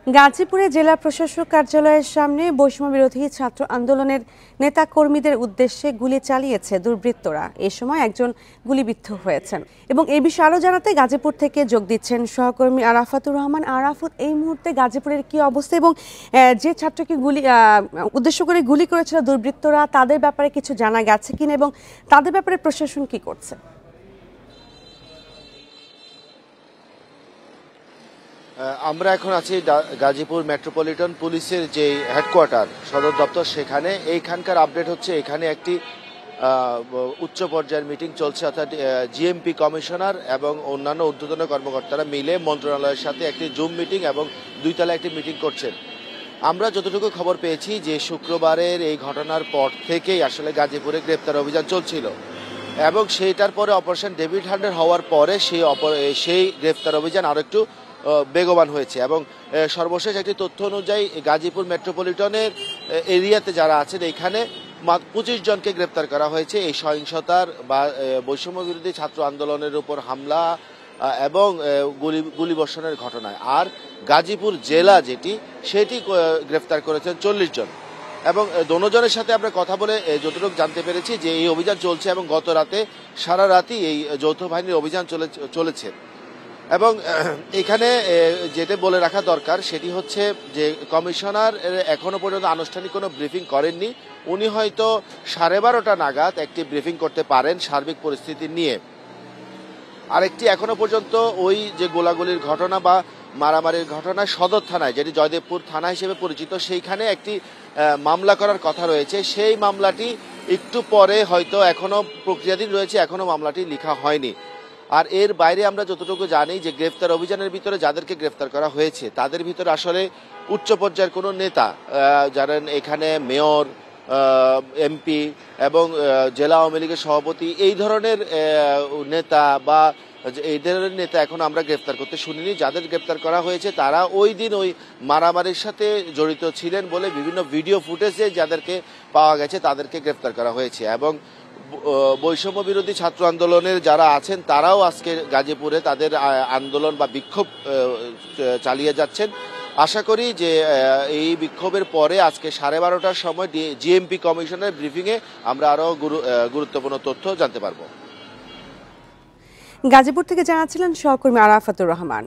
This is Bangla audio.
গাজীপুরে জেলা প্রশাসক কার্যালয়ের সামনে বৈষম্য বিরোধী ছাত্র আন্দোলনের নেতা কর্মীদের উদ্দেশ্যে গুলি চালিয়েছে দুর্বৃত্তরা। এ সময় একজন গুলিবিদ্ধ হয়েছেন এবং এই বিষয়ে আরও জানাতে গাজীপুর থেকে যোগ দিচ্ছেন সহকর্মী আরাফাতুর রহমান। আরাফাত, এই মুহূর্তে গাজীপুরের কি অবস্থা এবং যে ছাত্রকে উদ্দেশ্য করে গুলি করেছিল দুর্বৃত্তরা, তাদের ব্যাপারে কিছু জানা গেছে কিনা এবং তাদের ব্যাপারে প্রশাসন কি করছে? আমরা এখন আছি গাজীপুর মেট্রোপলিটন পুলিশের যে হেডকোয়ার্টার সদর দপ্তর, সেখানে এইখানকার আপডেট হচ্ছে এখানে একটি উচ্চ পর্যায়ের মিটিং চলছে, অর্থাৎ জিএমপি কমিশনার এবং অন্যান্য ঊর্ধ্বতন কর্মকর্তারা মিলে মন্ত্রণালয়ের সাথে একটি জুম মিটিং এবং দুইতলা একটি মিটিং করছেন। আমরা যতটুকু খবর পেয়েছি যে শুক্রবারের এই ঘটনার পর থেকেই আসলে গাজীপুরে গ্রেপ্তার অভিযান চলছিল এবং সেইটার পরে অপারেশন ডেভিড হান্টার হওয়ার পরে সেই গ্রেপ্তার অভিযান আরও একটু বেগবান হয়েছে এবং সর্বশেষ একটি তথ্য অনুযায়ী গাজীপুর মেট্রোপলিটনের এরিয়াতে যারা আছেন এখানে 25 জনকে গ্রেপ্তার করা হয়েছে এই সহিংসতার বা বৈষম্য বিরোধী ছাত্র আন্দোলনের উপর হামলা এবং গুলিবর্ষণের ঘটনায়। আর গাজীপুর জেলা সেটি গ্রেপ্তার করেছেন 40 জন এবং দোনোজনের সাথে আমরা কথা বলে যতটুকু জানতে পেরেছি যে এই অভিযান চলছে এবং গত রাতে সারা রাতই এই যৌথ বাহিনীর অভিযান চলেছে। এবং এখানে যেটা বলে রাখা দরকার সেটি হচ্ছে যে কমিশনার এখনো পর্যন্ত আনুষ্ঠানিক কোনো ব্রিফিং করেননি। উনি হয়তো 12:30 নাগাদ একটি ব্রিফিং করতে পারেন সার্বিক পরিস্থিতি নিয়ে। আরেকটি এখনো পর্যন্ত ওই যে গোলাগুলির ঘটনা বা মারামারির ঘটনা সদর থানায়, যেটি জয়দেবপুর থানা হিসেবে পরিচিত, সেইখানে একটি মামলা করার কথা রয়েছে। সেই মামলাটি একটু পরে হয়তো এখনো প্রক্রিয়াধীন রয়েছে, এখনো মামলাটি লেখা হয়নি। আর এর বাইরে আমরা যতটুকু জানি যে গ্রেফতার অভিযানের ভিতরে যাদেরকে গ্রেফতার করা হয়েছে তাদের ভিতরে আসলে উচ্চ পর্যায়ের কোনো নেতা, যারা এখানে মেয়র, এমপি এবং জেলা আওয়ামী লীগের সভাপতি, এই ধরনের নেতা বা এই ধরনের নেতা এখন আমরা গ্রেফতার করতে শুনিনি। যাদের গ্রেফতার করা হয়েছে তারা ওই দিন ওই মারামারির সাথে জড়িত ছিলেন বলে বিভিন্ন ভিডিও ফুটেজে যাদেরকে পাওয়া গেছে তাদেরকে গ্রেফতার করা হয়েছে। এবং বৈষম্য বিরোধী ছাত্র আন্দোলনের যারা আছেন তারাও আজকে গাজীপুরে তাদের আন্দোলন বা বিক্ষোভ চালিয়ে যাচ্ছেন। আশা করি যে এই বিক্ষোভের পরে আজকে 12:30টার সময় জিএমপি কমিশনের ব্রিফিংয়ে আমরা আরও গুরুত্বপূর্ণ তথ্য জানতে পারবো। গাজীপুর থেকে জানাচ্ছিলেন সহকর্মী আরাফাতুর রহমান।